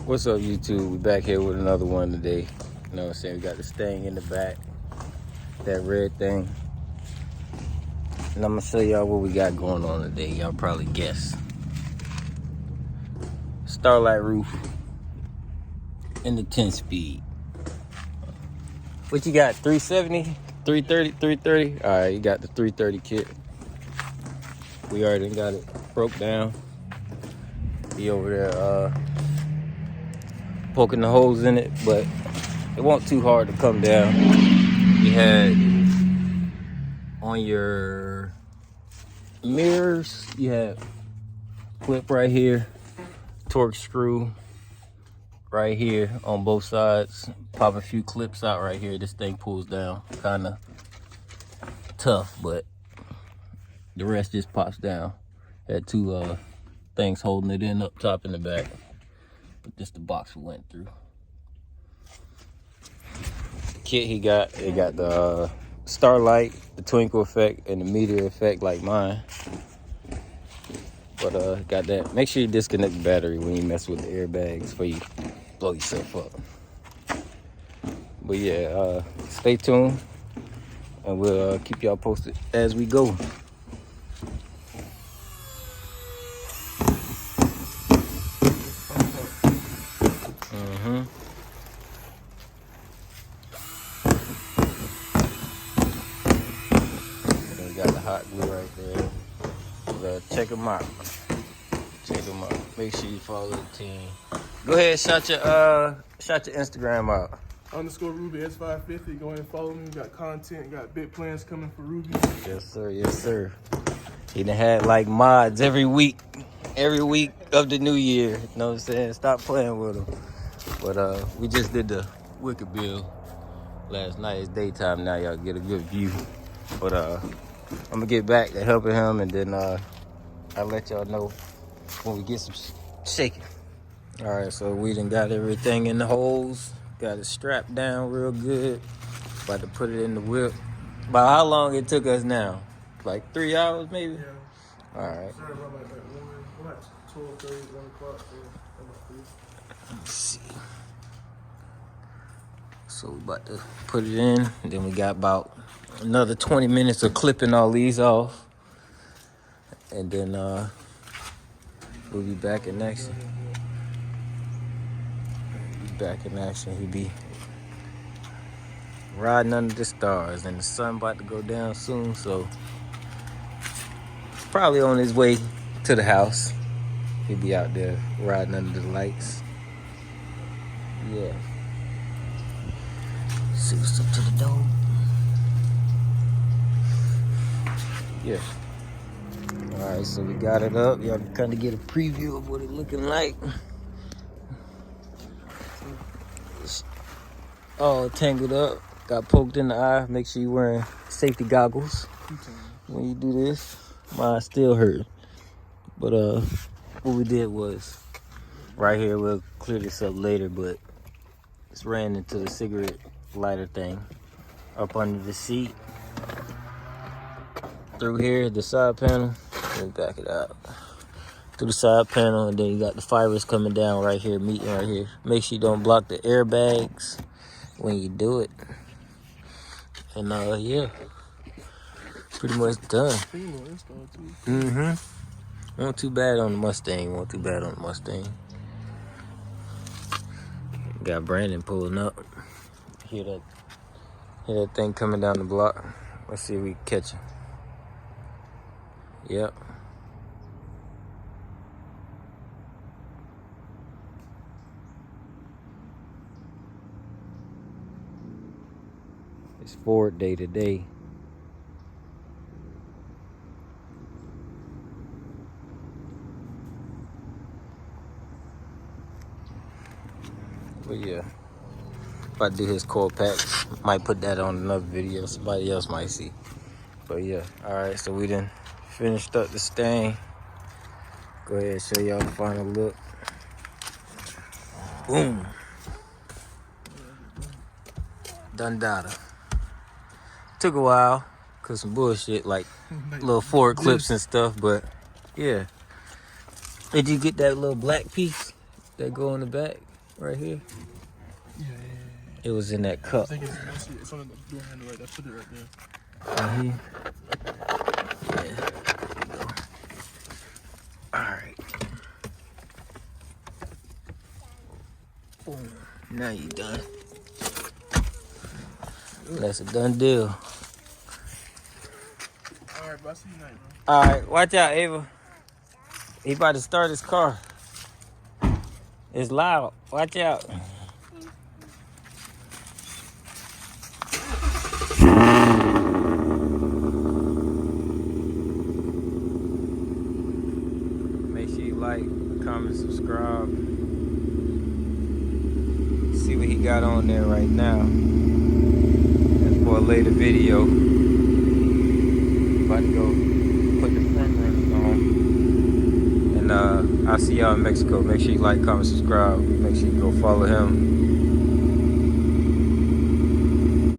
What's up, YouTube? We back here with another one today. You know what I'm saying? We got this thing in the back, that red thing. And I'm gonna show y'all what we got going on today. Y'all probably guess. Starlight roof in the 10-speed. What you got? 370, 330, 330? All right, you got the 330 kit. We already got it broke down. He over there poking the holes in it, but it wasn't too hard to come down. You had on your mirrors, you had clip right here, torque screw right here on both sides. Pop a few clips out right here. This thing pulls down, kind of tough, but the rest just pops down. Had two things holding it in up top and the back, but this the box we went through. Kit he got, it got the starlight, the twinkle effect, and the meteor effect like mine. But got that. Make sure you disconnect the battery when you mess with the airbags before you blow yourself up. But yeah, stay tuned and we'll keep y'all posted as we go. Got the hot glue right there. But, check them out. Check them out. Make sure you follow the team. Go ahead, shout your Instagram out. _Ruby S550. Go ahead and follow me. We got content. Got big plans coming for Ruby. Yes sir. Yes sir. He done had like mods every week of the new year. You know what I'm saying? Stop playing with them. But we just did the Wicked build last night. It's daytime now. Y'all get a good view. But I'm gonna get back to helping him, and then I'll let y'all know when we get some shaking. All right, so we done got everything in the holes, got it strapped down real good. About to put it in the whip. About how long it took us now? Like 3 hours maybe? Yeah. All right. Sorry about like 12:30, 1 o'clock. Let's see. So we about to put it in, and then we got about another 20 minutes of clipping all these off, and then we'll be back in action. He'll be riding under the stars, and the sun about to go down soon, so probably on his way to the house. He'll be out there riding under the lights. Yeah. See what's up to the door. Yeah. All right, so we got it up. Y'all can kind of get a preview of what it's looking like. It's all tangled up. Got poked in the eye. Make sure you're wearing safety goggles when you do this. Mine still hurt. But what we did was, right here, we'll clear this up later, but it's ran into the cigarette lighter thing up under the seat. Through here, the side panel, let me back it out. Through the side panel, and then you got the fibers coming down right here, meeting right here. Make sure you don't block the airbags when you do it. And yeah, pretty much done. Wasn't too bad on the Mustang. Got Brandon pulling up. Hear that thing coming down the block. Let's see if we can catch him. Yep. It's Ford Day today. But yeah, if I do his coil packs, might put that on another video. Somebody else might see. But yeah, all right, so we done finished up this thing. Go ahead and show y'all the final look. Boom. Done data. Took a while, cause some bullshit like little Ford clips and stuff, but yeah. Did you get that little black piece that go in the back? Right here. Yeah. It was in that I cup. think it's on the door handle right there. Put it right there. Right here. Yeah. There you go. Alright. Boom. Now you done. That's a done deal. Alright, bro. I see you tonight, bro. Alright, watch out, Ava. He about to start his car. It's loud. Watch out. Make sure you like, comment, subscribe. See what he got on there right now. That's for a later video. About to go put the front runners on. And I'll see y'all in Mexico. Make sure you like, comment, subscribe. Make sure you go follow him.